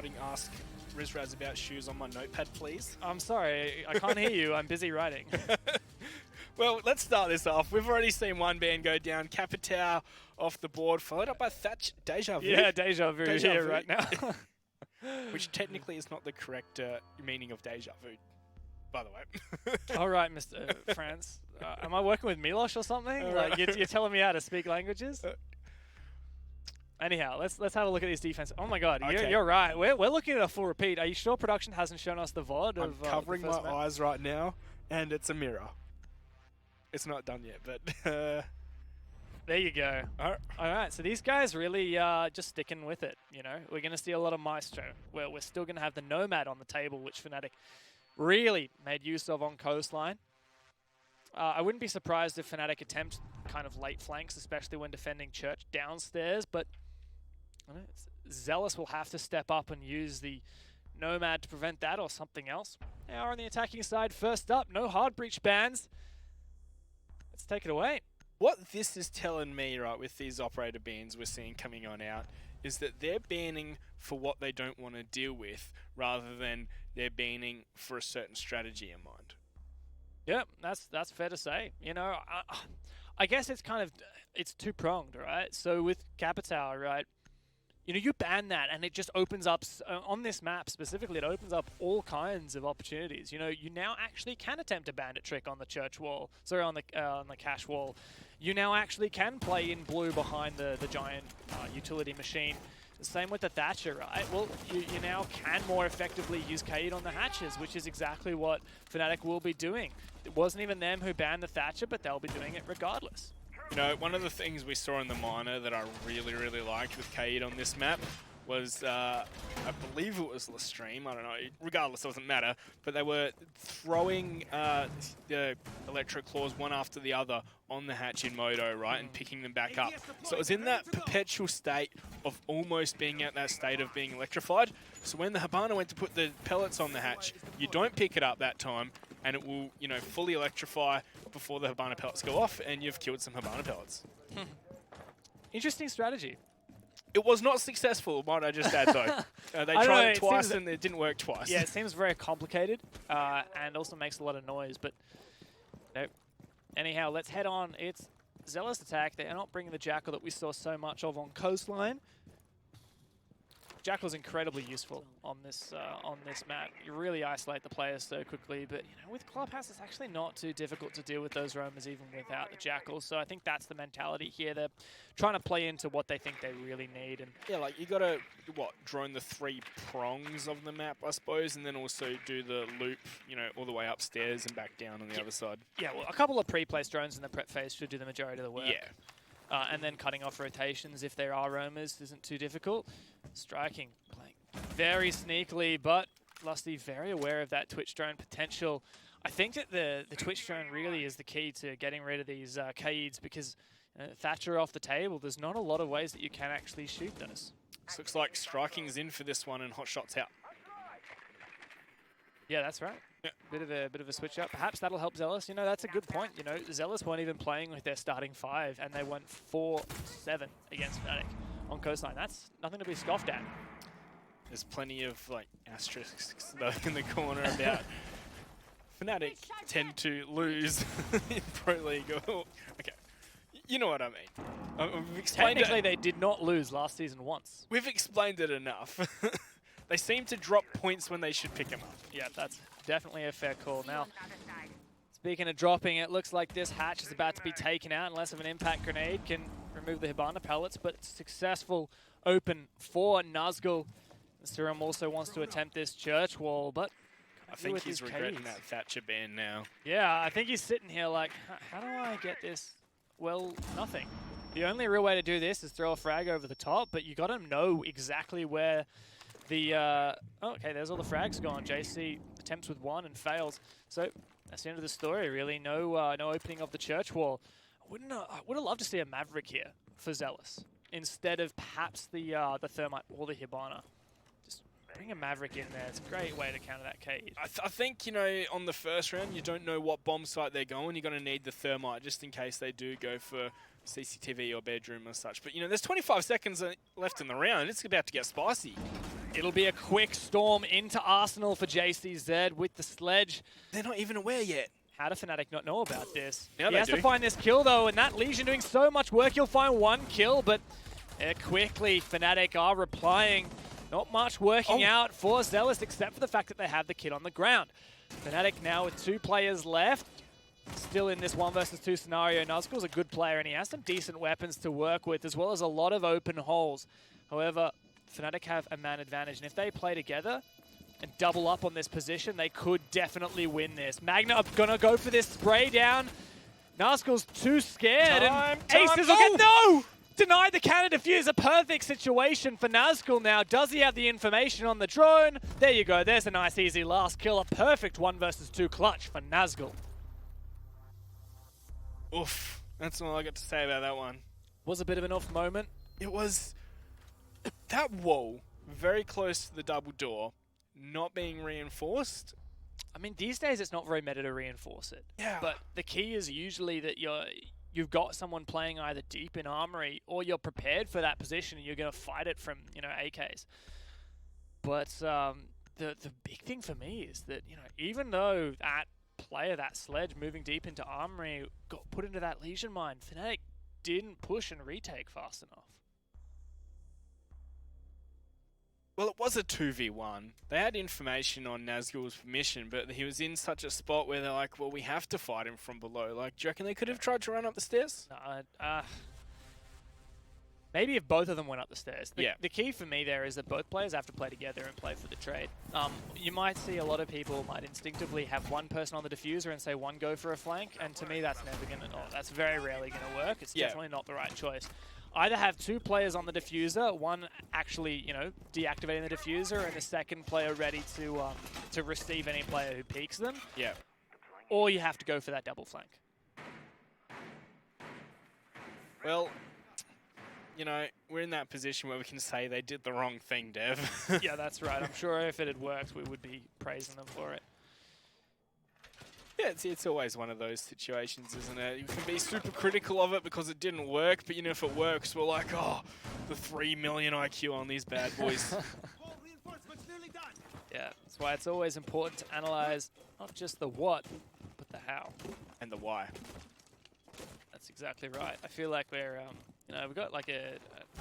writing Ask Rizraz About Shoes on my notepad, please? I'm sorry, I can't hear you. I'm busy writing. Well, let's start this off. We've already seen one band go down. Capitao off the board, followed up by Deja Vu. Yeah, Deja Vu here right now. Which technically is not the correct meaning of Deja Vu, by the way. All right, Mr. France. Am I working with Milosh or something? Like you're telling me how to speak languages? Anyhow, let's have a look at this defense. Oh my God, Okay. you're right. We're looking at a full repeat. Are you sure production hasn't shown us the VOD I'm of covering the my first map? eyes right now, and it's a mirror. It's not done yet, but There you go. All right, so these guys really just sticking with it. You know, we're going to see a lot of Maestro. We're still going to have the Nomad on the table, which Fnatic really made use of on Coastline. I wouldn't be surprised if Fnatic attempt kind of late flanks, especially when defending Church downstairs, but I don't know, Zealous will have to step up and use the Nomad to prevent that or something else. They are on the attacking side. First up, no hard breach bans. Let's take it away. what this is telling me, right, with these operator bans we're seeing coming on out, is that they're banning for what they don't want to deal with, rather than they're banning for a certain strategy in mind. Yep, that's fair to say. You know, I guess it's two-pronged, right? So with Capitao, right, you know, you ban that and it just opens up, on this map specifically, it opens up all kinds of opportunities. You know, you now actually can attempt a bandit trick on the church wall, sorry, on the cash wall. You now actually can play in blue behind the giant utility machine. Same with the Thatcher, right? Well, you now can more effectively use Kaid on the hatches, which is exactly what Fnatic will be doing. It wasn't even them who banned the Thatcher, but they'll be doing it regardless. You know, one of the things we saw in the minor that I really, really liked with Kaid on this map was, I believe it was Lestream, I don't know, regardless, it doesn't matter, but they were throwing the Electro Claws one after the other on the hatch in Moto, right, and picking them back up. So it was in that perpetual state of almost being at that state of being electrified. So when the Hibana went to put the pellets on the hatch, you don't pick it up that time, and it will, you know, fully electrify before the Hibana pellets go off, and you've killed some Hibana pellets. Interesting strategy. It was not successful, might I just add, though. They tried it twice, and it didn't work twice. Yeah, it seems very complicated, and also makes a lot of noise, but nope. Anyhow, let's head on. It's Zealous attack. They are not bringing the Jackal that we saw so much of on Coastline. Jackal's incredibly useful on this map. You really isolate the players so quickly, but you know, with Clubhouse, it's actually not too difficult to deal with those roamers even without the Jackal. So I think that's the mentality here. They're trying to play into what they think they really need. And yeah, like you got to drone the 3 prongs of the map, I suppose, and then also do the loop, you know, all the way upstairs and back down on the other side. Yeah, well, a couple of pre-placed drones in the prep phase should do the majority of the work. Yeah. And then cutting off rotations if there are roamers isn't too difficult. Striking, playing very sneakily, but Lusty very aware of that Twitch drone potential. I think that the Twitch drone really is the key to getting rid of these Kaids, because Thatcher off the table, there's not a lot of ways that you can actually shoot those. This looks like Striking's in for this one and Hot Shot's out. Yeah, that's right. Yeah. Bit of a switch up. Perhaps that'll help Zealous. You know, that's a good point. You know, Zealous weren't even playing with their starting 5, and they went 4-7 against Fnatic on Coastline. That's nothing to be scoffed at. There's plenty of like asterisks though in the corner about Fnatic tend to lose in Pro League. Okay, you know what I mean. We've explained Technically, they did not lose last season once. We've explained it enough. They seem to drop points when they should pick them up. Yeah, that's definitely a fair call. Now, speaking of dropping, it looks like this hatch is about to be taken out unless of an impact grenade can remove the Hibana pellets, but it's successful open for Nazgul. Serum also wants to attempt this church wall, but I think he's regretting that Thatcher ban now. Yeah, I think he's sitting here like, how do I get this? Well, nothing. The only real way to do this is throw a frag over the top, but you got to know exactly where the... oh, okay, there's all the frags gone. JC attempts with 1 and fails. So that's the end of the story, really. No no opening of the church wall. I would have loved to see a Maverick here for Zealous instead of perhaps the Thermite or the Hibana. Just bring a Maverick in there. It's a great way to counter that Cage. I think, you know, on the first round, you don't know what bomb site they're going. You're going to need the Thermite just in case they do go for CCTV or bedroom or such. But, you know, there's 25 seconds left in the round. It's about to get spicy. It'll be a quick storm into Arsenal for JCZ with the sledge. They're not even aware yet. How do Fnatic not know about this? Yeah, he has to find this kill though, and that Legion doing so much work, he'll find one kill, but quickly Fnatic are replying. Not much working out for Zealous, except for the fact that they have the kid on the ground. Fnatic now with 2 players left. Still in this 1 versus 2 scenario. Nazgul's a good player, and he has some decent weapons to work with, as well as a lot of open holes. However, Fnatic have a man advantage, and if they play together and double up on this position, they could definitely win this. Magna are gonna go for this spray down. Nazgul's too scared, and Aces will get no! Denied the cannon defuse, a perfect situation for Nazgul now. Does he have the information on the drone? There you go, there's a nice easy last kill. A perfect 1 versus 2 clutch for Nazgul. Oof, that's all I got to say about that one. Was a bit of an off moment. It was that wall very close to the double door, not being reinforced. I mean, these days it's not very meta to reinforce it. Yeah. But the key is usually that you've got someone playing either deep in Armory or you're prepared for that position and you're going to fight it from, AKs. But the big thing for me is that, even though that player, that sledge moving deep into Armory got put into that Legion mine, Fnatic didn't push and retake fast enough. Well, it was a 2v1. They had information on Nazgul's mission, but he was in such a spot where they're like, well, we have to fight him from below. Like, do you reckon they could have tried to run up the stairs? Maybe if both of them went up the stairs. Yeah. The key for me there is that both players have to play together and play for the trade. You might see a lot of people might instinctively have one person on the diffuser and say one go for a flank, and to me that's never going to, that's very rarely going to work. It's definitely not the right choice. Either have 2 players on the diffuser, one actually, deactivating the diffuser, and the second player ready to receive any player who peeks them. Yeah. Or you have to go for that double flank. Well, we're in that position where we can say they did the wrong thing, Dev. Yeah, that's right. I'm sure if it had worked, we would be praising them for it. Yeah, it's always one of those situations, isn't it? You can be super critical of it because it didn't work, but if it works, we're like, oh, the 3 million IQ on these bad boys. Yeah, that's why it's always important to analyze not just the what, but the how. And the why. That's exactly right. I feel like we're, we've got like a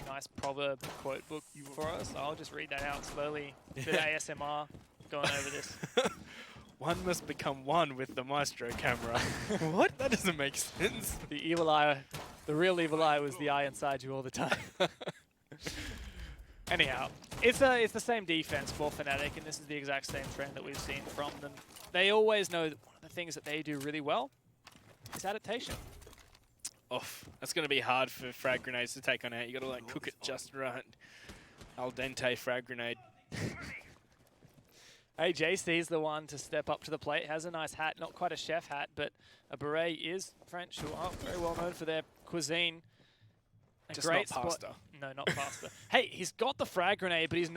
nice proverb quote book for us. I'll just read that out slowly. A bit of ASMR going over this. One must become one with the Maestro camera. What? That doesn't make sense. The evil eye, the real evil eye was the eye inside you all the time. Anyhow, it's the same defense for Fnatic, and this is the exact same trend that we've seen from them. They always know that one of the things that they do really well is adaptation. Oof, that's going to be hard for frag grenades to take on out. You got to cook it just right. Al dente frag grenade. Hey, JC's the one to step up to the plate. Has a nice hat, not quite a chef hat, but a beret is French, who are very well known for their cuisine. Just great not pasta. No, not pasta. Hey, he's got the frag grenade, but he's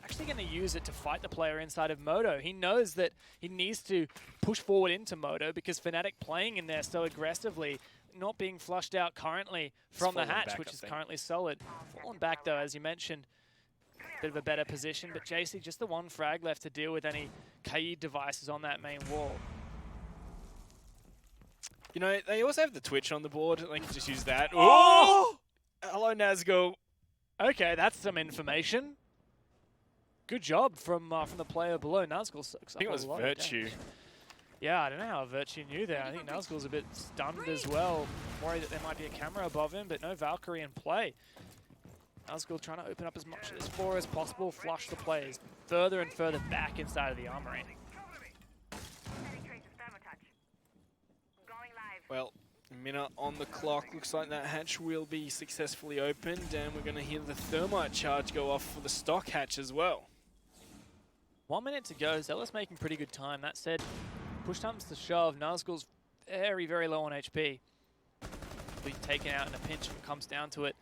actually going to use it to fight the player inside of Moto. He knows that he needs to push forward into Moto because Fnatic playing in there so aggressively, not being flushed out currently from the hatch, which is currently solid. Fallen back, though, as you mentioned. Bit of a better position, but JC just the one frag left to deal with any Kaid devices on that main wall. They also have the Twitch on the board. They can just use that. Oh! Hello, Nazgul. Okay, that's some information. Good job from the player below. Nazgul sucks. I think it was Virtue. Yeah, I don't know how Virtue knew there. I think Nazgul's a bit stunned as well. Worried that there might be a camera above him, but no Valkyrie in play. Nazgul trying to open up as much of this floor as possible, flush the players further and further back inside of the armory. Well, a minute on the clock. Looks like that hatch will be successfully opened, and we're going to hear the thermite charge go off for the stock hatch as well. 1 minute to go. Zealous making pretty good time. That said, push comes to shove. Nazgul's very, very low on HP. Will be taken out in a pinch if it comes down to it.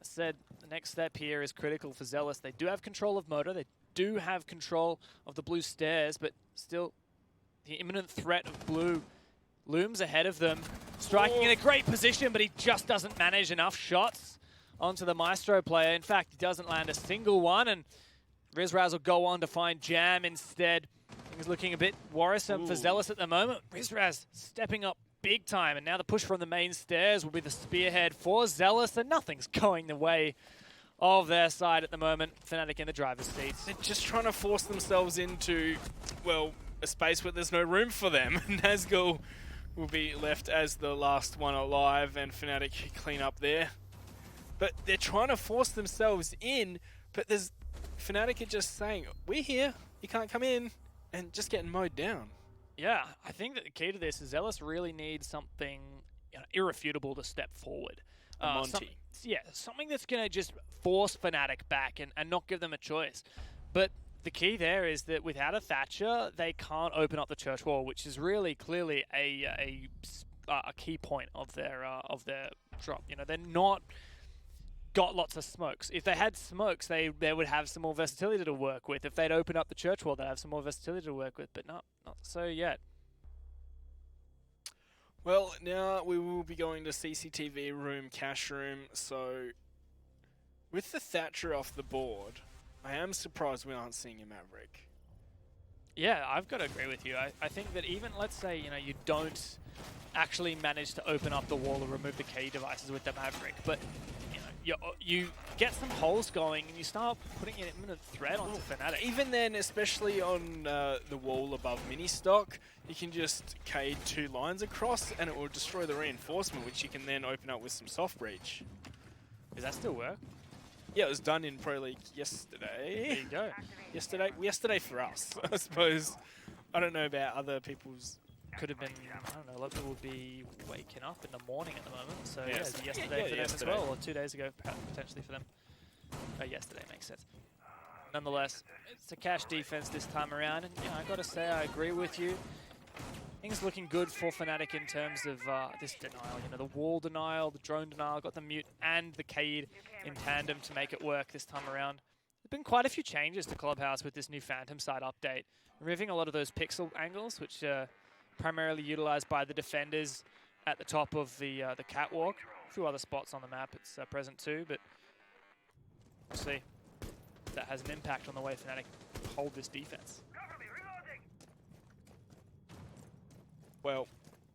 As said, the next step here is critical for Zealous. They do have control of Moto. They do have control of the blue stairs, but still the imminent threat of blue looms ahead of them. Striking in a great position, but he just doesn't manage enough shots onto the Maestro player. In fact, he doesn't land a single one, and Rizraz will go on to find Jam instead. Things looking a bit worrisome for Zealous at the moment. Rizraz stepping up big time, and now the push from the main stairs will be the spearhead for Zealous, and nothing's going the way of their side at the moment. Fnatic in the driver's seats. They're just trying to force themselves into, well, a space where there's no room for them. Nazgul will be left as the last one alive, and Fnatic clean up there. But they're trying to force themselves in, but there's Fnatic are just saying, we're here, you can't come in, and just getting mowed down. Yeah, I think that the key to this is Zealous really needs something irrefutable to step forward. Monty. Something that's going to just force Fnatic back and not give them a choice. But the key there is that without a Thatcher, they can't open up the church wall, which is really clearly a key point of their drop. You know, they're not got lots of smokes. If they had smokes, they would have some more versatility to work with. If they'd open up the church wall, they'd have some more versatility to work with, but not so yet. Well, now we will be going to CCTV room, cash room, so with the Thatcher off the board, I am surprised we aren't seeing a Maverick. Yeah, I've got to agree with you. I think that even, let's say, you don't actually manage to open up the wall or remove the key devices with the Maverick, but you get some holes going and you start putting an imminent threat onto Fnatic. Even then, especially on the wall above mini stock, you can just cade 2 lines across and it will destroy the reinforcement, which you can then open up with some soft breach. Does that still work? Yeah, it was done in Pro League yesterday. There you go. Yesterday for us, I suppose. I don't know about other people's. Could have been, I don't know, a lot of people would be waking up in the morning at the moment. So Yes. yeah, yesterday for them yesterday. as well, or 2 days ago potentially for them. Yesterday makes sense. Nonetheless, it's a cash defense this time around, and I got to say I agree with you. Things looking good for Fnatic in terms of this denial. The wall denial, the drone denial, got the mute and the Kaid in tandem to make it work this time around. There's been quite a few changes to Clubhouse with this new Phantom side update, removing a lot of those pixel angles, which primarily utilized by the defenders at the top of the catwalk. A few other spots on the map it's present too, but we'll see. That has an impact on the way Fnatic hold this defense. Well,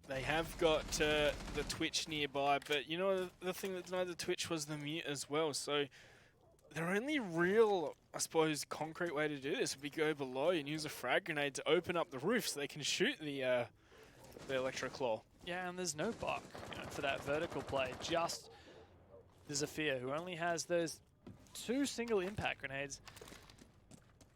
they have got the Twitch nearby, but the thing that denied the Twitch was the mute as well. So their only real, I suppose, concrete way to do this would be go below and use a frag grenade to open up the roof so they can shoot the Electro Claw. Yeah, and there's no buck for that vertical play. Just the Zephyr, who only has those 2 single impact grenades.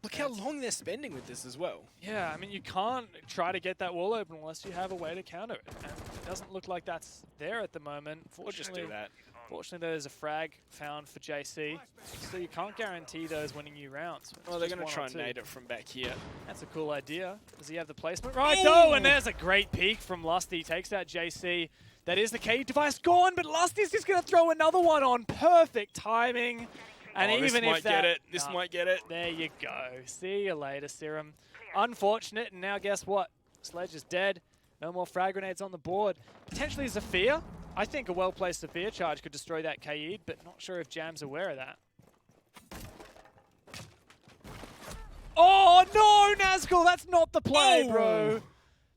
Look how long they're spending with this as well. Yeah, I mean, you can't try to get that wall open unless you have a way to counter it. And it doesn't look like that's there at the moment. We'll just do that. Fortunately, there's a frag found for JC, so you can't guarantee those winning you rounds. Well, they're going to try and nade it from back here. That's a cool idea. Does he have the placement right, though? And there's a great peek from Lusty. Takes out JC. That is the key device gone, but Lusty's just going to throw another one on. Perfect timing. And even this if might get it. This might get it. There you go. See you later, Serum. Unfortunate, and now guess what? Sledge is dead. No more frag grenades on the board. Potentially Zephyr. I think a well-placed Zephyr charge could destroy that Kaid, but not sure if Jam's aware of that. Oh, no, Nazgul! That's not the play, bro.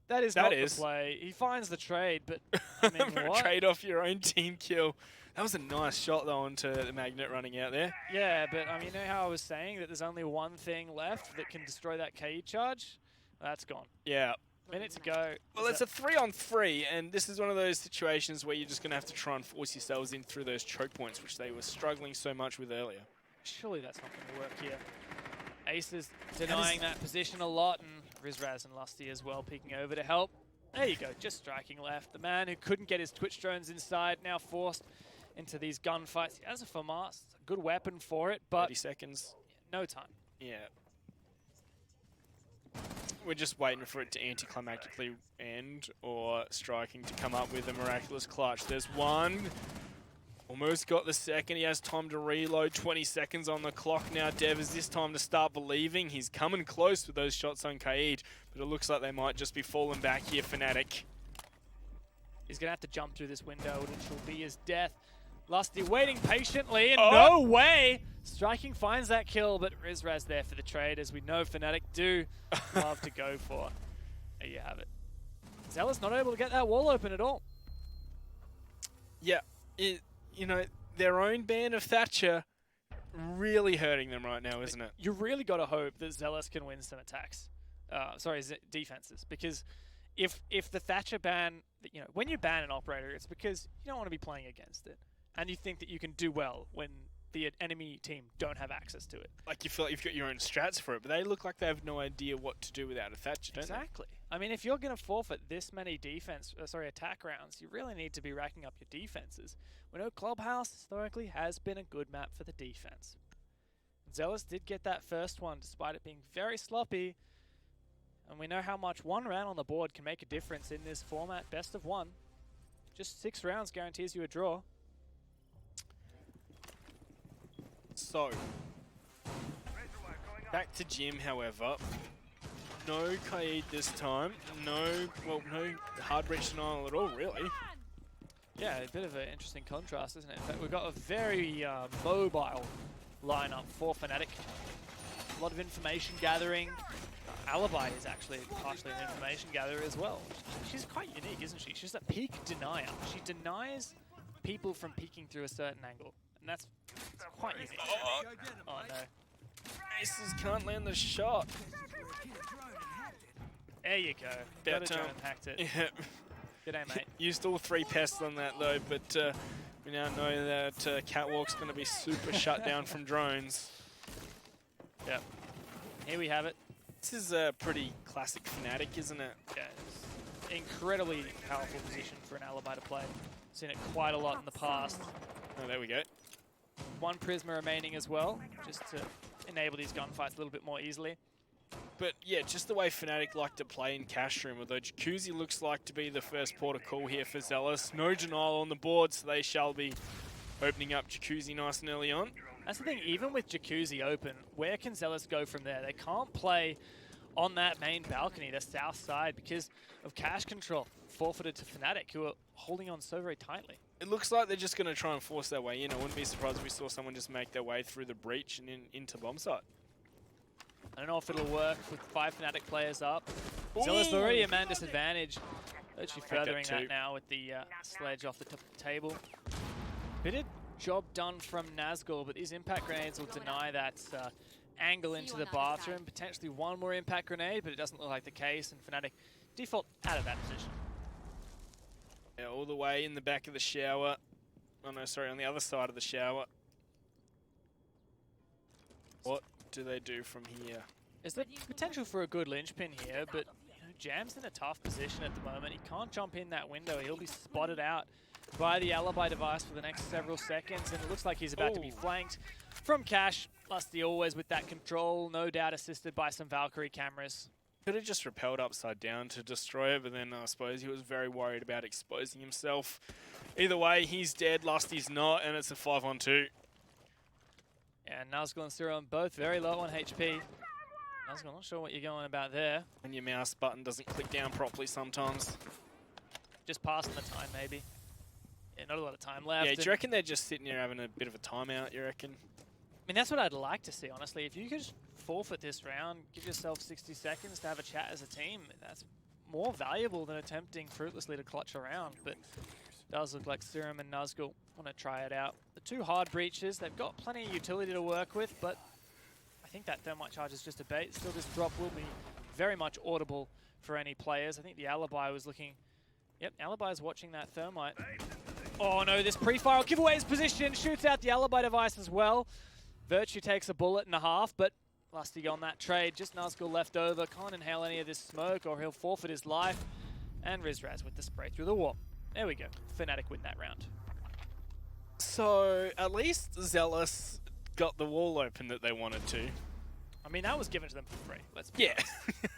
That is not the play. He finds the trade, but I mean, what? Trade off your own team kill. That was a nice shot, though, onto the Magnet running out there. Yeah, but I mean, you know how I was saying that there's only one thing left that can destroy that Kaid charge? That's gone. Yeah. Minute to go. Well, it's a 3-on-3, and this is one of those situations where you're just going to have to try and force yourselves in through those choke points, which they were struggling so much with earlier. Surely that's not going to work here. Ace is denying that position a lot, and Rizraz and Lusty as well peeking over to help. There you go, just striking left. The man who couldn't get his Twitch drones inside, now forced into these gunfights. He has a FAMAS, a good weapon for it, but 30 seconds. No time. Yeah. We're just waiting for it to anticlimactically end or striking to come up with a miraculous clutch. There's one. Almost got the second. He has time to reload. 20 seconds on the clock now. Dev, is this time to start believing? He's coming close with those shots on Kaid, but it looks like they might just be falling back here, Fnatic. He's going to have to jump through this window, which will be his death. Lusty waiting patiently, and Oh. no way! Striking finds that kill, but Rizraz there for the trade, as we know Fnatic do love to go for. There you have it. Zealous not able to get that wall open at all. Yeah, you know, their own ban of Thatcher really hurting them right now, isn't it? You really got to hope that Zealous can win some attacks. Defenses, because if the Thatcher ban, you know, when you ban an operator, it's because you don't want to be playing against it, and you think that you can do well when the enemy team don't have access to it. Like you feel like you've got your own strats for it, but they look like they have no idea what to do without a Thatcher, don't Exactly. I mean, if you're going to forfeit this many attack rounds, you really need to be racking up your defenses. We know Clubhouse historically has been a good map for the defense. Zealous did get that first one, despite it being very sloppy. And we know how much one round on the board can make a difference in this format. Best of one. Just 6 rounds guarantees you a draw. So, back to Jim, however. No Kaid this time. No hard reach denial at all, really. Yeah, a bit of an interesting contrast, isn't it? In fact, we've got a very mobile lineup for Fnatic. A lot of information gathering. Alibi is actually partially an information gatherer as well. She's quite unique, isn't she? She's a peak denier. She denies people from peeking through a certain angle. And that's quite unique. Oh no. Aces can't land the shot. There you go. Got a drone and hacked it. Yeah. G'day, mate. Used all 3 pests on that though, but we now know that Catwalk's going to be super shut down from drones. Yep. Here we have it. This is a pretty classic Fnatic, isn't it? Yeah, it's an incredibly powerful position for an Alibi to play. Seen it quite a lot in the past. Oh, there we go. 1 Prisma remaining as well, just to enable these gunfights a little bit more easily. But yeah, just the way Fnatic like to play in Cash Room, although Jacuzzi looks like to be the first port of call here for Zealous. No denial on the board, so they shall be opening up Jacuzzi nice and early on. That's the thing, even with Jacuzzi open, where can Zealous go from there? They can't play on that main balcony, the south side, because of cash control forfeited to Fnatic, who are holding on so very tightly. It looks like they're just going to try and force their way in. I wouldn't be surprised if we saw someone just make their way through the breach and into bomb site. I don't know if it'll work with 5 Fnatic players up. Zealous already a man disadvantage. Actually furthering that now with the sledge off the top of the table. Bit of job done from Nazgul, but these impact grenades will deny that angle into the bathroom. Potentially 1 more impact grenade, but it doesn't look like the case, and Fnatic default out of that position. Yeah, all the way in the back of the shower. Oh no, sorry, on the other side of the shower. What do they do from here? There's the potential for a good linchpin here, but you know, Jam's in a tough position at the moment. He can't jump in that window. He'll be spotted out by the Alibi device for the next several seconds, and it looks like he's about to be flanked from Cash. Lusty always with that control, no doubt assisted by some Valkyrie cameras. Could have just repelled upside down to destroy it, but then I suppose he was very worried about exposing himself. Either way, he's dead, Lusty's not, and it's a 5-on-2. Yeah, Nazgul and Cyril both very low on HP. Nazgul, not sure what you're going about there. And your mouse button doesn't click down properly sometimes. Just passing the time, maybe. Yeah, not a lot of time left. Yeah, do you reckon they're just sitting here having a bit of a timeout, you reckon? I mean, that's what I'd like to see, honestly. If you could just forfeit this round, give yourself 60 seconds to have a chat as a team, that's more valuable than attempting fruitlessly to clutch around. But it does look like Serum and Nazgul want to try it out. The 2 hard breaches, they've got plenty of utility to work with, but I think that thermite charge is just a bait. Still, this drop will be very much audible for any players. I think the Alibi was looking... Yep, Alibi is watching that thermite. Oh no, this pre-fire will give away his position, shoots out the Alibi device as well. Virtue takes a bullet and a half, but Lusty on that trade. Just Nazgul left over. Can't inhale any of this smoke or he'll forfeit his life. And Rizraz with the spray through the wall. There we go. Fnatic win that round. So, at least Zealous got the wall open that they wanted to. I mean, that was given to them for free. Let's be honest.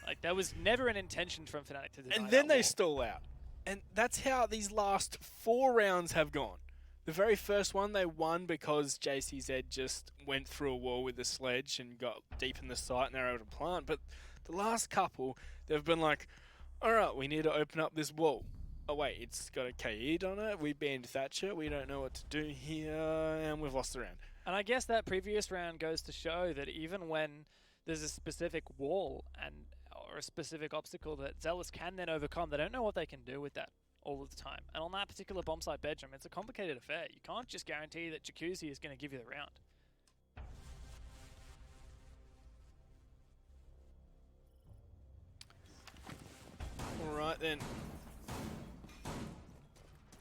Like, there was never an intention from Fnatic to deny And then they wall. stall out. And that's how these last 4 rounds have gone. The very first one they won because JCZ just went through a wall with the sledge and got deep in the site and they were able to plant. But the last couple, they've been like, all right, we need to open up this wall. oh wait, it's got a Kaid on it. We banned Thatcher. We don't know what to do here, and we've lost the round. And I guess that previous round goes to show that even when there's a specific wall or a specific obstacle that Zealous can then overcome, they don't know what they can do with that all of the time. And on that particular bomb site bedroom, it's a complicated affair. You can't just guarantee that Jacuzzi is going to give you the round. Alright then.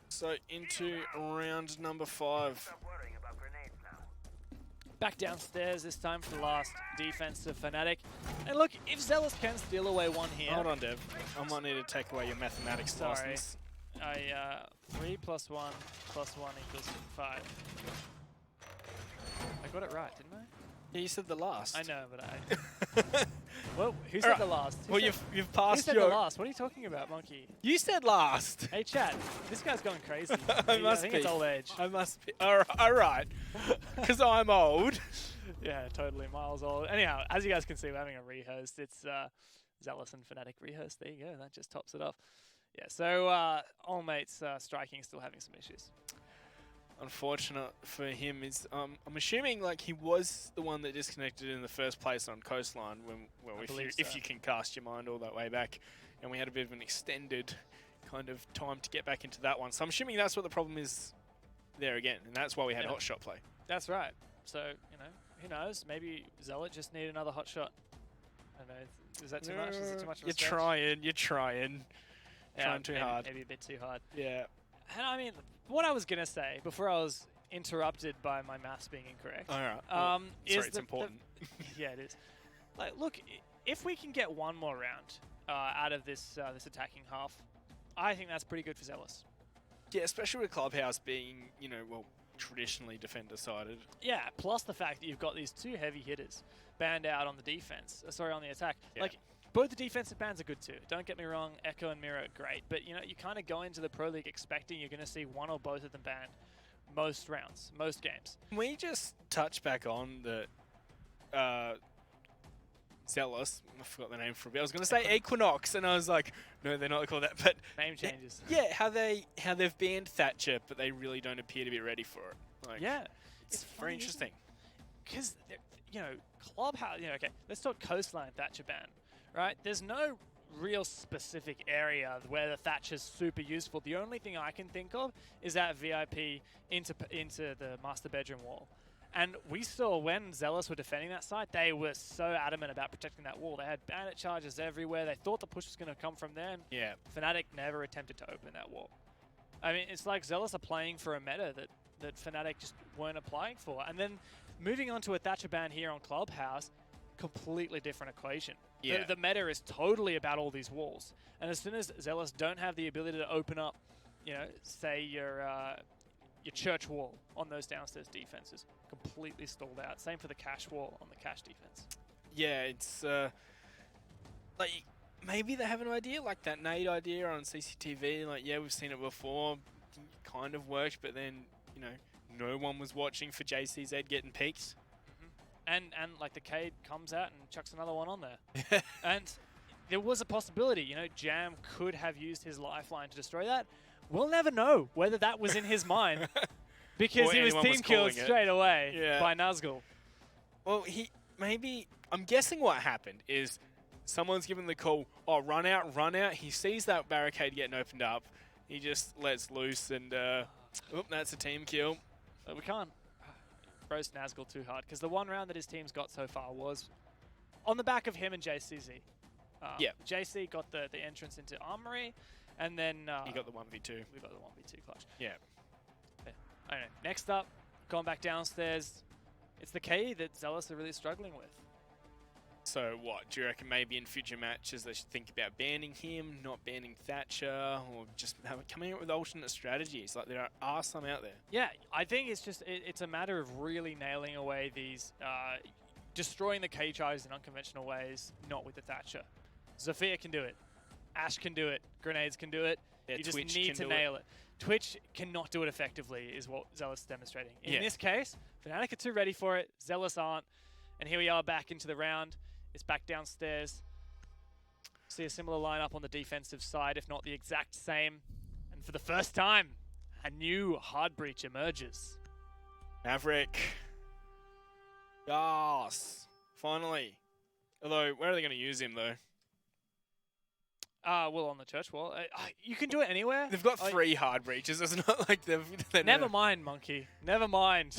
So into round number 5. Back downstairs this time for the last defense of Fnatic. And look, if Zealous can steal away one here... Hold on, Dev. I might need to take away your mathematics Sorry. license. 3 + 1 + 1 = 5. I got it right, didn't I? Yeah, you said the last. I know, but I... Well, who said the last? Well, you've passed Who said the last? What are you talking about, Monkey? You said last. Hey, chat. This guy's going crazy. I think it's old age. I must be. All right. Because I'm old. Yeah, totally. Miles old. Anyhow, as you guys can see, we're having a rehost. It's Zealous and Fnatic rehost. There you go. That just tops it off. Yeah, so All Mates striking still having some issues. Unfortunate for him is I'm assuming like he was the one that disconnected in the first place on Coastline if you can cast your mind all that way back, and we had a bit of an extended kind of time to get back into that one. So I'm assuming that's what the problem is there again, and that's why we had hot shot play. That's right. So who knows? Maybe Zealot just need another hot shot. I don't know. Is that too much? Is it too much? You're trying. Yeah, trying too hard. Maybe a bit too hard. Yeah. And I mean, what I was going to say before I was interrupted by my maths being incorrect. All right. Sorry, it's important. Yeah, it is. Like, look, if we can get one more round out of this attacking half, I think that's pretty good for Zealous. Yeah, especially with Clubhouse being, traditionally defender-sided. Yeah, plus the fact that you've got these two heavy hitters banned out on the defense. On the attack. Yeah. Like, both the defensive bans are good too. Don't get me wrong, Echo and Mirror are great. But, you kind of go into the Pro League expecting you're going to see one or both of them banned most rounds, most games. Can we just touch back on the Zealous? I forgot the name for a bit. I was going to say Equinox, and I was like, no, they're not called that. But name changes. Yeah, how they've banned Thatcher, but they really don't appear to be ready for it. Like, yeah. It's very interesting. Because, Clubhouse, okay, let's talk Coastline Thatcher ban. Right, there's no real specific area where the Thatcher's super useful. The only thing I can think of is that VIP into the master bedroom wall. And we saw when Zealous were defending that site, they were so adamant about protecting that wall. They had bandit charges everywhere. They thought the push was going to come from them. Yeah. Fnatic never attempted to open that wall. I mean, it's like Zealous are playing for a meta that Fnatic just weren't applying for. And then moving on to a Thatcher ban here on Clubhouse, completely different equation. Yeah. The meta is totally about all these walls. And as soon as Zealous don't have the ability to open up, say your church wall on those downstairs defenses, completely stalled out. Same for the cash wall on the cash defense. Yeah, it's like maybe they have an idea, like that nade idea on CCTV. Like, yeah, we've seen it before. It kind of worked, but then, no one was watching for JCZ getting peaks. And like the Cade comes out and chucks another one on there. And there was a possibility, Jam could have used his lifeline to destroy that. We'll never know whether that was in his mind because he was team killed straight away by Nazgul. Well, I'm guessing what happened is someone's given the call, oh, run out. He sees that barricade getting opened up. He just lets loose and, that's a team kill. But we can't roast Nazgul too hard because the one round that his team's got so far was on the back of him and JCZ. JC got the entrance into Armory, and then he got the 1v2. We got the 1v2 clutch. Yeah. I don't know. Next up, going back downstairs, it's the K that Zealous are really struggling with. So what, do you reckon maybe in future matches they should think about banning him, not banning Thatcher, or just coming up with alternate strategies? Like, there are some out there. Yeah, I think it's just, it's a matter of really nailing away these, destroying the K charges in unconventional ways, not with the Thatcher. Zofia can do it. Ashe can do it. Grenades can do it. Yeah, you just Twitch need to nail it. Twitch cannot do it effectively, is what Zealous is demonstrating. In this case, Fnatic are too ready for it. Zealous aren't. And here we are back into the round. It's back downstairs. See a similar lineup on the defensive side, if not the exact same. And for the first time, a new hard breach emerges. Maverick. Yes. Finally. Although, where are they going to use him, though? Well, on the church wall. You can do it anywhere. They've got 3 hard breaches. It's not like they're Never mind, Monkey. Never mind.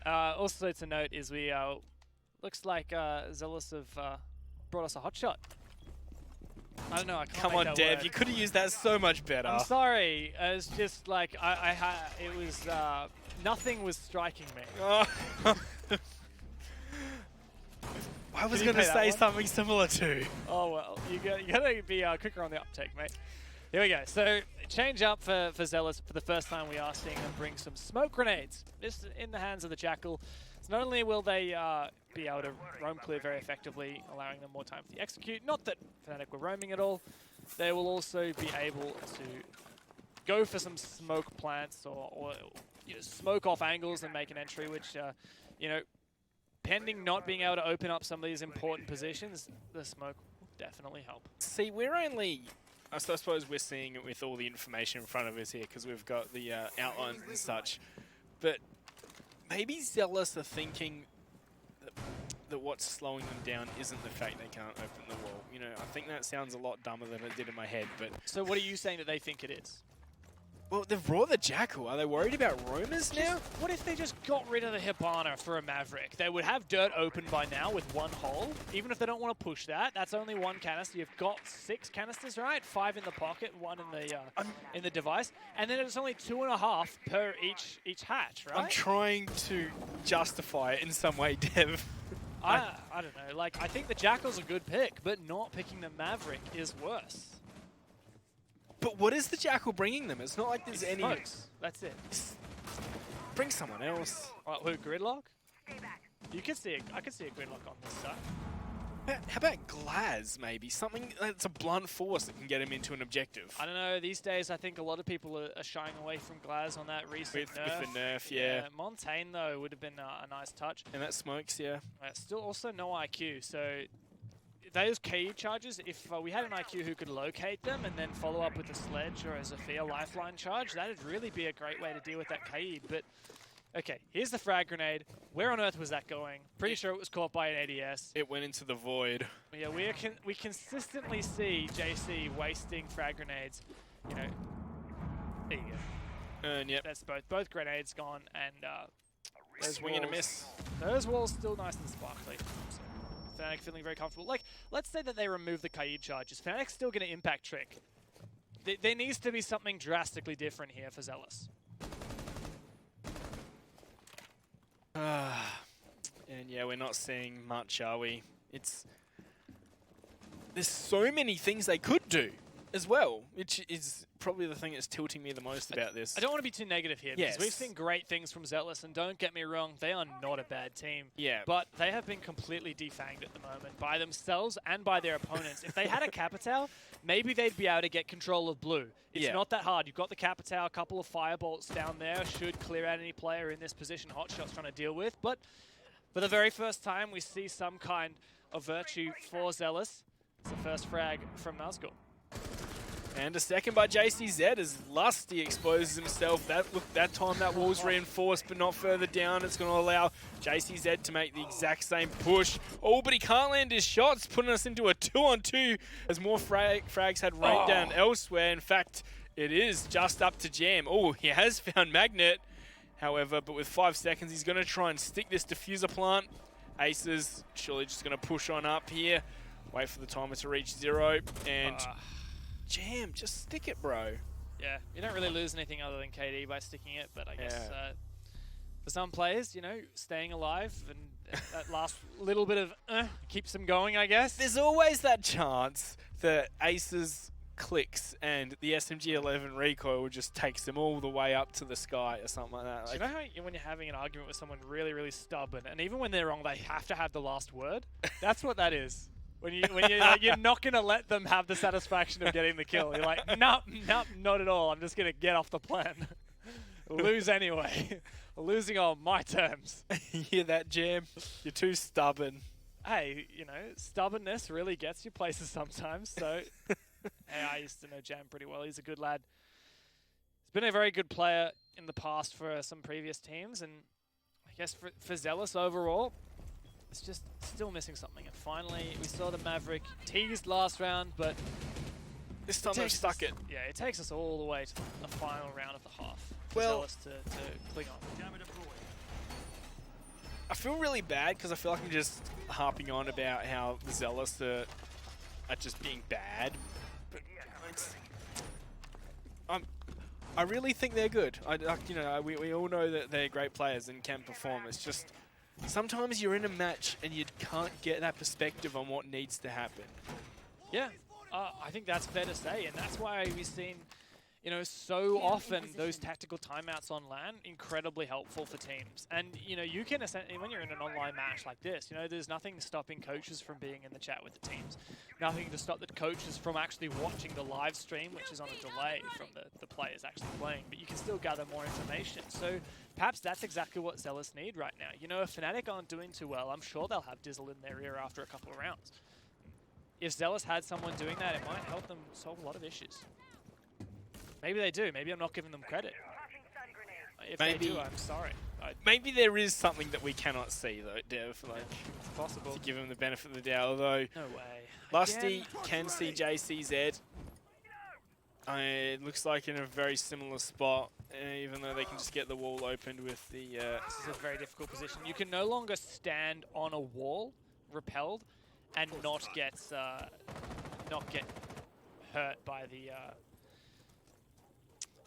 Also to note is we looks like Zealous have brought us a hot shot. I don't know. I can't Come make on, that Dev. work. You could have used that so much better. I'm sorry. It's just like it was nothing was striking me. Oh. I was going to say something similar too. Oh well, you gotta be quicker on the uptake, mate. Here we go. So change up for Zealous. For the first time, we are seeing them bring some smoke grenades. This in the hands of the Jackal. So not only will they be able to roam clear very effectively, allowing them more time for the execute. Not that Fnatic were roaming at all. They will also be able to go for some smoke plants or you know, smoke off angles and make an entry, which you know, pending not being able to open up some of these important positions, the smoke will definitely help. See, we're only... I suppose we're seeing it with all the information in front of us here because we've got the outlines and such. But maybe Zealous are thinking that what's slowing them down isn't the fact they can't open the wall. You know, I think that sounds a lot dumber than it did in my head. But so what are you saying that they think it is? Well, they've brought the Jackal. Are they worried about roamers now? What if they just got rid of the Hibana for a Maverick? They would have dirt open by now with 1 hole. Even if they don't want to push that, that's only 1 canister. You've got 6 canisters, right? 5 in the pocket, 1 in the device, and then it's only 2.5 per each hatch, right? I'm trying to justify it in some way, Dev. I don't know. Like, I think the Jackal's a good pick, but not picking the Maverick is worse. But what is the Jackal bringing them? It's not like there's any... Smokes. That's it. Bring someone else. Who, Gridlock? You can see I can see a Gridlock on this side. How about Glaz, maybe? Something that's a blunt force that can get him into an objective. I don't know. These days, I think a lot of people are shying away from Glaz on that recent nerf. With the nerf, yeah. Montaigne, though, would have been a nice touch. And that smokes, yeah. Still also no IQ, so... Those KE charges, if we had an IQ who could locate them and then follow up with a Sledge or a Zofia Lifeline charge, that'd really be a great way to deal with that KE. But, okay, here's the frag grenade. Where on earth was that going? Pretty sure it was caught by an ADS. It went into the void. Yeah, we consistently see JC wasting frag grenades. You know, there you go. And yep. That's both grenades gone, and Swing and a miss. Those walls still nice and sparkly. So Fnatic feeling very comfortable. Like, let's say that they remove the Kaid charges. Fnatic's still going to impact Trick. There needs to be something drastically different here for Zealous. And yeah, we're not seeing much, are we? There's so many things they could do as well, which is probably the thing that's tilting me the most about this. I don't want to be too negative here, because we've seen great things from Zealous, and don't get me wrong, they are not a bad team. Yeah. But they have been completely defanged at the moment by themselves and by their opponents. If they had a Capital, maybe they'd be able to get control of blue. It's not that hard. You've got the Capital, a couple of firebolts down there, should clear out any player in this position Hotshot's trying to deal with. But for the very first time, we see some kind of virtue for Zealous. It's the first frag from Nazgul. And a second by JCZ as Lusty exposes himself. That time that wall's reinforced, but not further down. It's going to allow JCZ to make the exact same push. Oh, but he can't land his shots, putting us into a 2-on-2 as more frags had rained down elsewhere. In fact, it is just up to Jam. Oh, he has found Magnet, however, but with 5 seconds, he's going to try and stick this diffuser plant. Aces surely just going to push on up here. Wait for the timer to reach 0, and Jam, just stick it, bro. Yeah, you don't really lose anything other than KD by sticking it, but I guess for some players, you know, staying alive and that last little bit of keeps them going, I guess. There's always that chance that Aces clicks and the SMG-11 recoil just takes them all the way up to the sky or something like that. Like, you know how when you're having an argument with someone really, really stubborn, and even when they're wrong, they have to have the last word? That's what that is. When you're not going to let them have the satisfaction of getting the kill. You're like, nope, not at all. I'm just going to get off the plan. Lose anyway. Losing on my terms. You hear that, Jam? You're too stubborn. Hey, you know, stubbornness really gets you places sometimes, so Hey, I used to know Jam pretty well. He's a good lad. He's been a very good player in the past for some previous teams, and I guess for Zealous overall, it's just still missing something. And finally, we saw the Maverick teased last round, but This time they've stuck it. Yeah, it takes us all the way to the final round of the half. For Well, Zealous to cling on. I feel really bad because I feel like I'm just harping on about how the Zealous are just being bad. But I really think they're good. We all know that they're great players and can perform. It's just sometimes you're in a match and you can't get that perspective on what needs to happen. Yeah, I think that's fair to say, and that's why we've seen, so often those tactical timeouts on LAN incredibly helpful for teams. And you can when you're in an online match like this, there's nothing stopping coaches from being in the chat with the teams, nothing to stop the coaches from actually watching the live stream, which is on a delay from the players actually playing, but you can still gather more information. So perhaps that's exactly what Zealous need right now. If Fnatic aren't doing too well, I'm sure they'll have Dizzle in their ear after a couple of rounds. If Zealous had someone doing that, it might help them solve a lot of issues. Maybe they do. Maybe I'm not giving them credit. If they do, I'm sorry. Maybe there is something that we cannot see, though, Dev. Like, it's possible. To give him the benefit of the doubt, although no way. Lusty can see JCZ. It looks like in a very similar spot, even though they can just get the wall opened with the... This is a very difficult position. You can no longer stand on a wall, repelled, and not get hurt by the...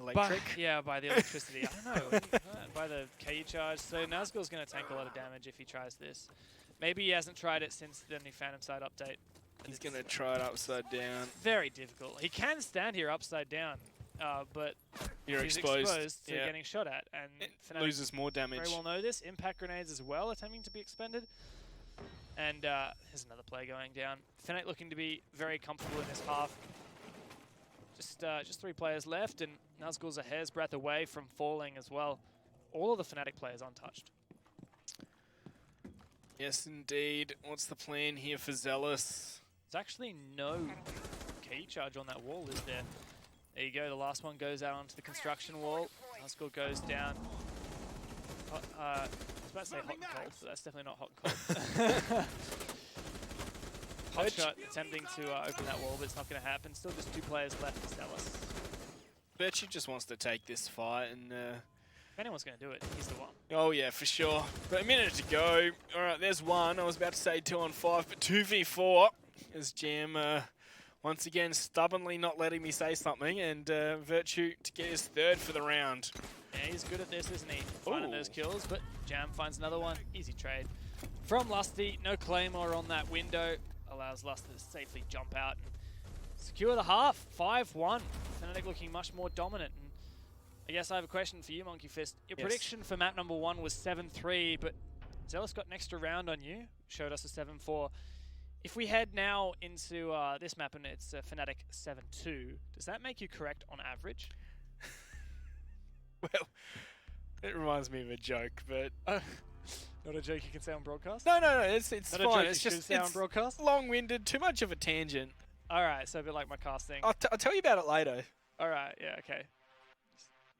electric? By the electricity. I don't know. By the KU charge. So Nazgul's going to tank a lot of damage if he tries this. Maybe he hasn't tried it since the new Phantom Side update. He's going to try it upside down. Very difficult. He can stand here upside down, but You're he's exposed to getting shot at. And Fnatic loses more damage. Very well know this. Impact grenades as well attempting to be expended. And here's another player going down. Fnatic looking to be very comfortable in this half. Just 3 players left, and Nazgul's a hair's breadth away from falling as well. All of the Fnatic players untouched. Yes, indeed. What's the plan here for Zealous? There's actually no key charge on that wall, is there? There you go. The last one goes out onto the construction wall. Nazgul goes down. I was about to say hot and cold, but that's definitely not hot and cold. Hotshot attempting to open that wall, but it's not going to happen. Still just 2 players left for Zealous. Virtue just wants to take this fight, and if anyone's going to do it, he's the one. Oh yeah, for sure. But a minute to go. All right, there's one. I was about to say 2 on 5, but 2v4 as Jam once again stubbornly not letting me say something, and Virtue to get his 3rd for the round. Yeah, he's good at this, isn't he? Finding those kills, but Jam finds another one. Easy trade. From Lusty, no Claymore on that window. Allows Lusty to safely jump out and secure the half. 5-1. Fnatic looking much more dominant. And I guess I have a question for you, Monkey Fist. Your prediction for map number 1 was 7-3, but Zealous got an extra round on you. Showed us a 7-4. If we head now into this map and it's Fnatic 7-2, does that make you correct on average? Well, it reminds me of a joke, but... Not a joke you can say on broadcast? No, it's Not fine. A joke it's you just say on broadcast? long-winded, too much of a tangent. Alright, so a bit like my casting. I'll tell you about it later. Alright, yeah, okay.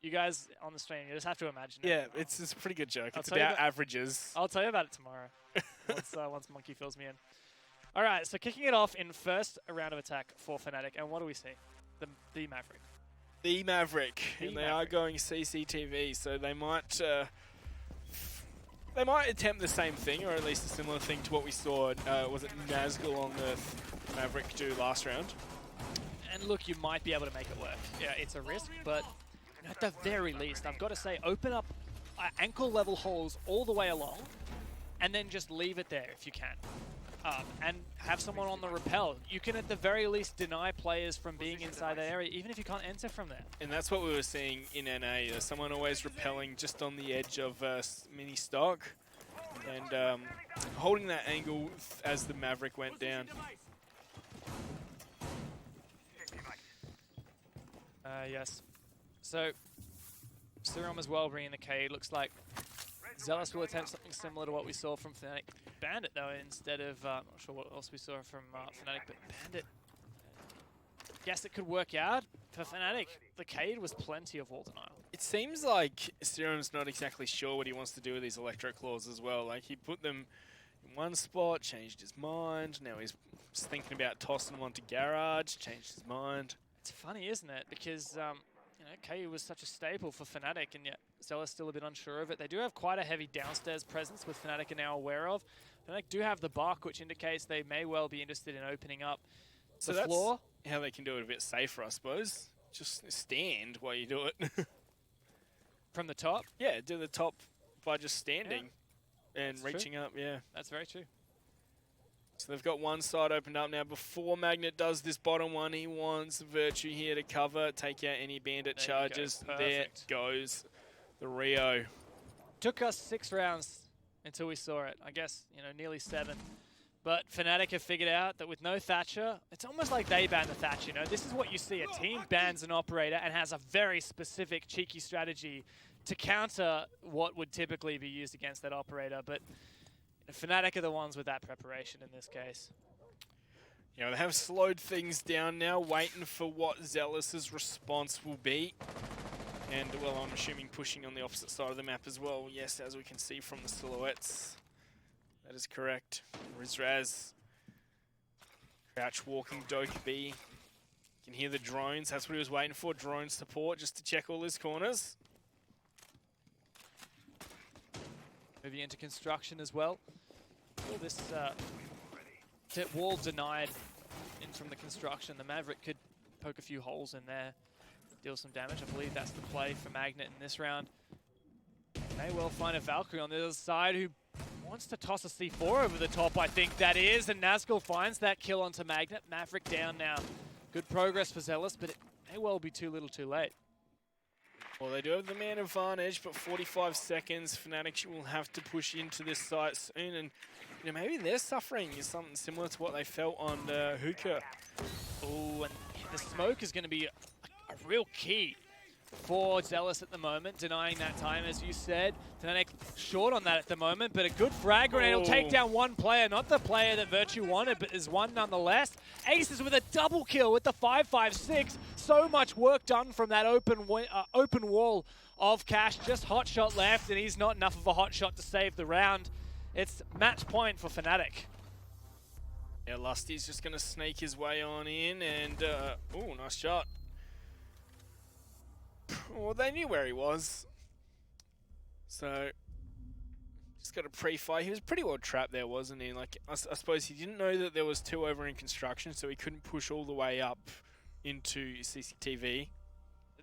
You guys on the stream, you just have to imagine it. Yeah, it's a pretty good joke. It's about averages. I'll tell you about it tomorrow, once Monkey fills me in. Alright, so kicking it off in first round of attack for Fnatic, and what do we see? The Maverick. The Maverick, and they are going CCTV, so they might attempt the same thing, or at least a similar thing to what we saw. Was it Nazgul on the Maverick do last round? And look, you might be able to make it work. Yeah, it's a risk, but at the very least, I've got to say, open up ankle level holes all the way along, and then just leave it there if you can. And have someone on the rappel. You can at the very least deny players from being inside that area, even if you can't enter from there. And that's what we were seeing in NA. Someone always rappelling just on the edge of mini stock, and holding that angle as the Maverick went down. Yes. So, Serum as well bringing the K. Looks like Zealous will attempt something similar to what we saw from Fnatic. Bandit though, instead of, I'm not sure what else we saw from Fnatic, but Bandit guess it could work out. For Fnatic, the Cade was plenty of wall denial. It seems like Serum's not exactly sure what he wants to do with these electro claws as well. Like, he put them in one spot, changed his mind. Now he's thinking about tossing them onto Garage, changed his mind. It's funny, isn't it? Because, you know, KU was such a staple for Fnatic, and yet Zealous still a bit unsure of it. They do have quite a heavy downstairs presence, which Fnatic are now aware of. Fnatic do have the buck, which indicates they may well be interested in opening up So the that's floor. how they can do it a bit safer, I suppose. Just stand while you do it. From the top? Yeah, do the top by just standing and That's reaching up, yeah. That's very true. So they've got one side opened up now. Before Magnet does this bottom one, he wants Virtue here to cover, take out any bandit There you go, charges. There perfect. goes the Rio. Took us 6 rounds until we saw it. I guess, you know, nearly 7. But Fnatic have figured out that with no Thatcher, it's almost like they ban the Thatcher, you know? This is what you see. A team bans an operator and has a very specific, cheeky strategy to counter what would typically be used against that operator. But Fnatic are the ones with that preparation in this case. You know, they have slowed things down now, waiting for what Zealous's response will be. And, well, I'm assuming pushing on the opposite side of the map as well. Yes, as we can see from the silhouettes. That is correct. Rizraz. Crouch walking Dokkaebi. You can hear the drones. That's what he was waiting for. Drone support just to check all his corners. Moving into construction as well. All this wall denied in from the construction. The Maverick could poke a few holes in there, deal some damage. I believe that's the play for Magnet in this round. May well find a Valkyrie on the other side who wants to toss a C4 over the top, I think that is. And Nazgul finds that kill onto Magnet. Maverick down now. Good progress for Zealous, but it may well be too little too late. Well, they do have the man advantage, but 45 seconds. Fnatic will have to push into this site soon, and you know, maybe their suffering is something similar to what they felt on Hookah. Oh, and the smoke is going to be a real key for Zealous at the moment, denying that time, as you said. Fnatic short on that at the moment, but a good frag grenade will take down one player, not the player that Virtue wanted, but is one nonetheless. Aces with a double kill with the 5-5-6. So much work done from that open wall of Cash. Just hot shot left, and he's not enough of a hot shot to save the round. It's match point for Fnatic. Yeah, Lusty's just going to snake his way on in, and oh, nice shot. Well, they knew where he was. So, just got a pre-fight. He was pretty well trapped there, wasn't he? Like, I suppose he didn't know that there was 2 over in construction, so he couldn't push all the way up into CCTV.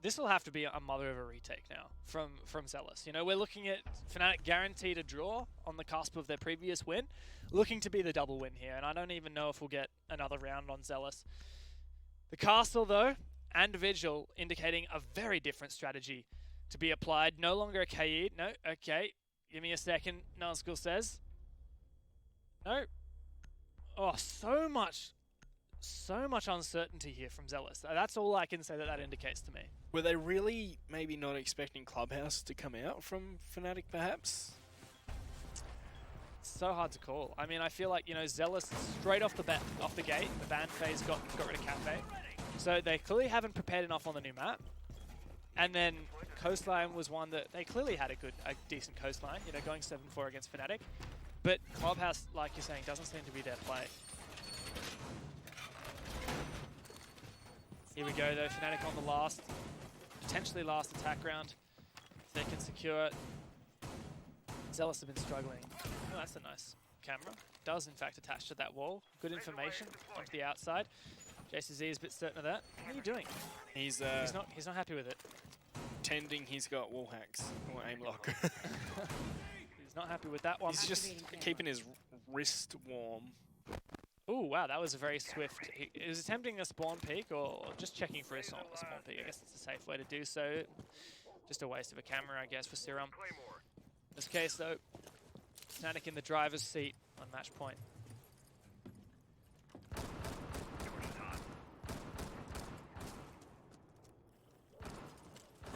This will have to be a mother of a retake now from Zealous. You know, we're looking at Fnatic guaranteed a draw on the cusp of their previous win, looking to be the double win here, and I don't even know if we'll get another round on Zealous. The Castle, though, and Vigil indicating a very different strategy to be applied. No longer a Kaid. No, okay. Give me a second, Nazgul says. No. Oh, so much uncertainty here from Zealous. That's all I can say that indicates to me. Were they really maybe not expecting Clubhouse to come out from Fnatic, perhaps? It's so hard to call. I mean, I feel like, you know, Zealous straight off the gate, the ban phase got rid of Cafe. So they clearly haven't prepared enough on the new map. And then Coastline was one that they clearly had a decent Coastline, you know, going 7-4 against Fnatic. But Clubhouse, like you're saying, doesn't seem to be their play. Here we go though, Fnatic on the last, potentially last attack round. If they can secure it. Zealous have been struggling. Oh, that's a nice camera. Does in fact attach to that wall. Good information onto the outside. JCZ is a bit certain of that. What are you doing? He's not happy with it. Pretending he's got wall hacks or aim lock. He's not happy with that one. He's just keeping his wrist warm. Oh wow, that was a very swift. He was attempting a spawn peek or just checking for a spawn peek. I guess it's a safe way to do so. Just a waste of a camera, I guess, for Serum. In this case, though, Fnatic in the driver's seat on match point.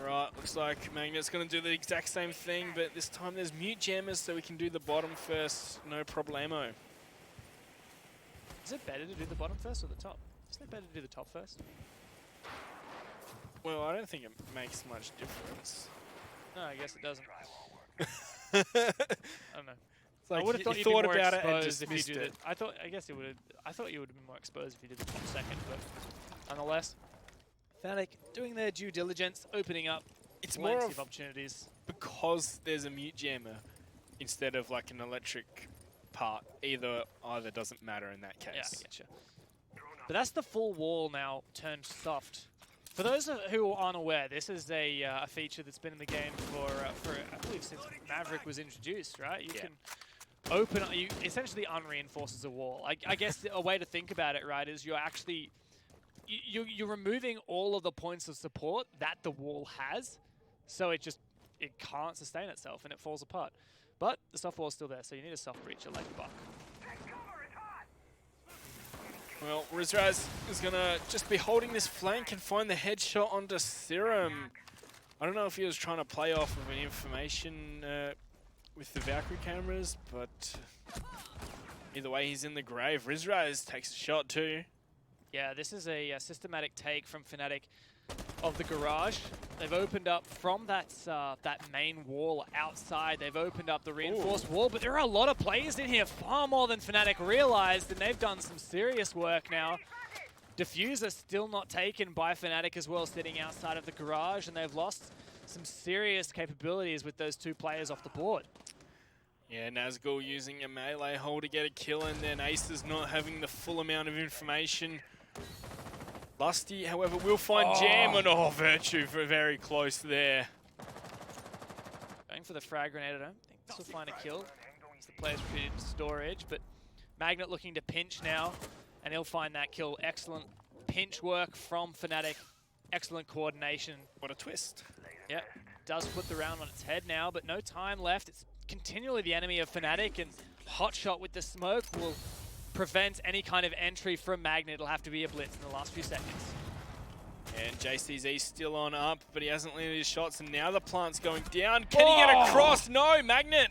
Right, looks like Magnet's going to do the exact same thing, but this time there's mute jammers, so we can do the bottom first, no problemo. Is it better to do the bottom first or the top? Isn't it better to do the top first? Well, I don't think it makes much difference. No, I guess it doesn't. It's I don't know. like I would have thought you you'd be thought more about it and exposed if you dismissed do it. that. I guess it would have. I thought you would have been more exposed if you did the top second, but nonetheless, Fnatic doing their due diligence, opening up It's plenty more of of opportunities. because there's a mute jammer instead of like an electric part. Either doesn't matter in that case. Yeah, I get you. But that's the full wall now turned soft. For those who are unaware, this is a feature that's been in the game for I believe since Maverick was introduced, right? You can open, you essentially unreinforces a wall. I guess a way to think about it, right, is you're actually you're removing all of the points of support that the wall has, so it can't sustain itself and it falls apart. But the soft wall is still there, so you need a soft breacher like Buck. Well, Rizraz is going to just be holding this flank and find the headshot onto Serum. I don't know if he was trying to play off of an information with the Valkyrie cameras, but either way, he's in the grave. Rizraz takes a shot too. Yeah, this is a systematic take from Fnatic of the garage. They've opened up from that main wall outside. They've opened up the reinforced wall, but there are a lot of players in here, far more than Fnatic realized, and they've done some serious work now. Diffuser still not taken by Fnatic as well, sitting outside of the garage, and they've lost some serious capabilities with those two players off the board. Yeah, Nazgul using a melee hold to get a kill, and then Ace is not having the full amount of information. Lusty, however, will find Jam, and Virtue for very close there. Going for the frag grenade, I don't think this will find a kill. As the player's retreated to storage, but Magnet looking to pinch now, and he'll find that kill. Excellent pinch work from Fnatic. Excellent coordination. What a twist. Yep, does put the round on its head now, but no time left. It's continually the enemy of Fnatic, and Hotshot with the smoke will prevent any kind of entry from Magnet. It'll have to be a blitz in the last few seconds. And JCZ still on up, but he hasn't landed his shots, and now the plant's going down. Can he get across? No, Magnet!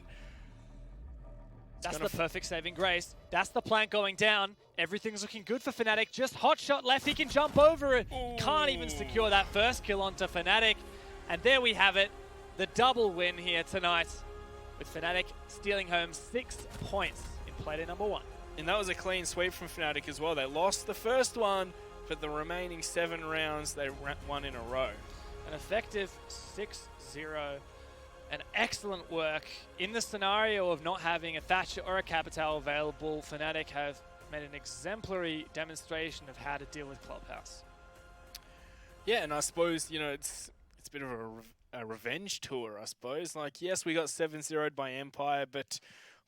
That's the perfect saving grace. That's the plant going down. Everything's looking good for Fnatic. Just Hotshot left. He can jump over it. Can't even secure that first kill onto Fnatic. And there we have it. The double win here tonight, with Fnatic stealing home 6 points in play day number 1. And that was a clean sweep from Fnatic as well. They lost the first one, but the remaining 7 rounds they won in a row. An effective 6-0. And excellent work in the scenario of not having a Thatcher or a Capital available. Fnatic have made an exemplary demonstration of how to deal with Clubhouse. Yeah, and I suppose, you know, it's a bit of a revenge tour, I suppose. Like, yes, we got 7-0'd by Empire, but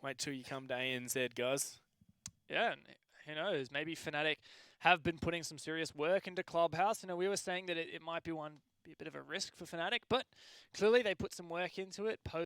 wait till you come to ANZ, guys. Yeah, and who knows, maybe Fnatic have been putting some serious work into Clubhouse. You know, we were saying that it might be a bit of a risk for Fnatic, but clearly they put some work into it.